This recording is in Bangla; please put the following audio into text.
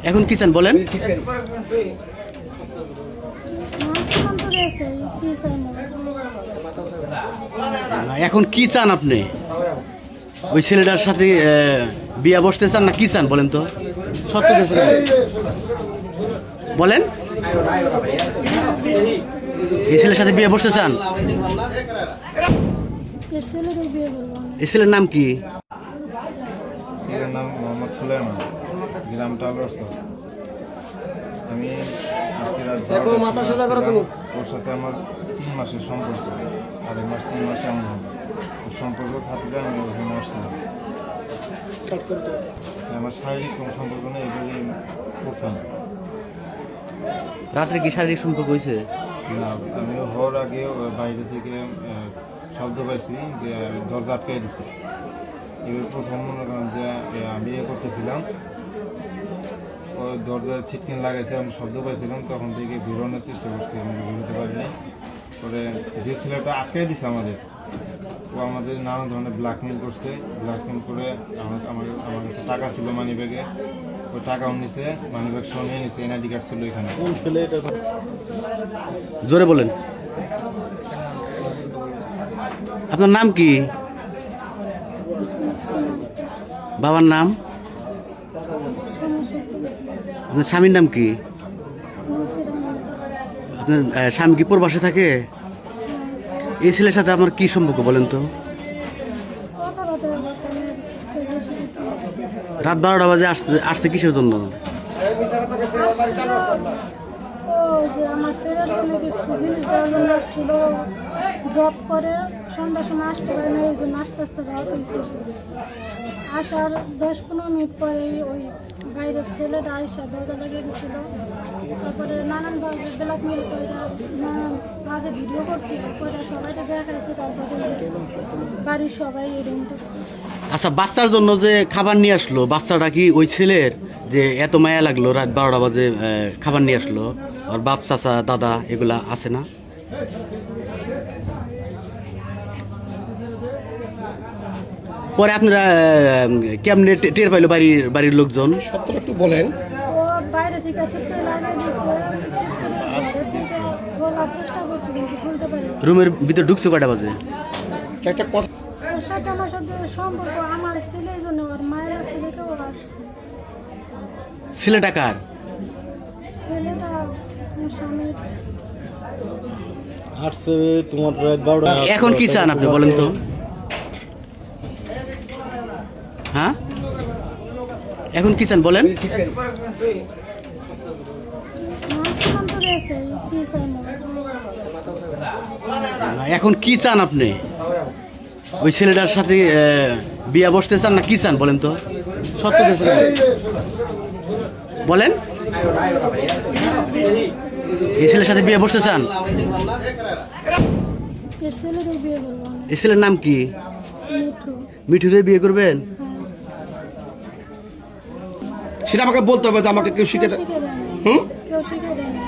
এখন কি চান বলেন? এখন কি চান আপনি? ওই ছেলেটার সাথে বিয়া বসতে চান না কি চান বলেন তো? সত্য বলেন, এই ছেলের সাথে বিয়ে বসতে চান? এই ছেলের নাম কি? এর নাম মোহাম্মদ সুলাইমান, গ্রাম টালরসা। আমি আজকে রাত মাথা সোজা করো তুমি। ওর সাথে আমার 3 মাসের সম্পর্ক, 2.5 মাস 3 মাসে এমন হবে। ওর সম্পর্ক থাকলে আমি ওখানে আসতাম। আমার শারীরিক কোনো সম্পর্ক নেই, এগুলি প্রথম। রাত্রে কি শারীরিক সম্পর্ক হয়েছে? না, আমি হওয়ার আগে বাইরে থেকে শব্দ পাইছি যে দরজা আটকাই দিচ্ছে। এবার প্রথম মনে করেন যে আমি করতেছিলাম, দরজায় ছিটকিন লাগাইছে, আমি শব্দ পাইছিলাম, তখন থেকে বেরোনোর চেষ্টা করছি, আমি বেরোতে পারিনি। পরে যে ছেলেটা আটকাই দিছে আমাদের, ও আমাদের নানা ধরনের ব্ল্যাকমেল করছে। ব্ল্যাকমেল করে আমার কাছে টাকা ছিল মানি ব্যাগে, ওই টাকাও নিছে, মানি ব্যাগ সহ নিয়ে নিছে, এনআইডি কার্ড ছিল এখানে। জোরে বলেন। আপনার নাম কি? বাবার নাম? আপনার স্বামীর নাম কি? আপনার স্বামী কি প্রবাসে থাকে? এই ছেলের সাথে আপনার কি সম্পর্ক বলেন তো? রাত 12টা বাজে আসছে কিসের জন্য? আমার ছেলের জব করে, সন্ধ্যার সময় আসতে পারে না, এই জন্য আস্তে আস্তে আসার 10-15 মিনিট পরে ওই বাইরের ছেলেটা আইসা দরজা লাগিয়ে দিচ্ছিল। তারপরে নানানভাবে ব্ল্যাকমেল করে, নানান কাজে ভিডিও করছিল, করে সবাইকে দেখাইছে। তারপরে বাড়ির সবাই এরকম করছে। আচ্ছা, বাচ্চার জন্য যে খাবার নিয়ে আসলো, বাচ্চাটা কি ওই ছেলের? যে এত মায়া লাগলো রাত 12টা বাজে খাবার নিয়ে আসলো, আর বাপ চাচা দাদা এগুলা আছে না? পরে আপনারা কেমনে টের পাইলো বাড়ির লোকজন? সত্য একটু বলেন। ও বাইরে থেকে ছিটকে লাগিয়ে দিচ্ছে, বলার চেষ্টা করছে কিন্তু খুলতে পারি। রুমের ভিতরে ঢুকছে কয়টা বাজে? একটা কথা, ওর সাথে আমার সাথে সম্পর্ক আমার ছেলের জন্য, ওর মায়ের লাগছে দেখে ওর আসছে। ছেলেটা কার? ছেলেটা আমার স্বামীর। আসছে তোমার রাত 12টা। এখন কি চান আপনি বলেন তো? হ্যাঁ, এখন কি চান বলেন? এখন কি চান আপনি? ওই ছেলেটার সাথে বিয়া বসতে চান না কি চান বলেন তো? সত্য বলেন, এই ছেলের সাথে বিয়ে বসতে চান? এই ছেলের নাম কি? মিঠুরে বিয়ে করবেন? সেটা আমাকে বলতে হবে যে আমাকে কেউ শিখে দেয়। কেউ শিখে দেয় না।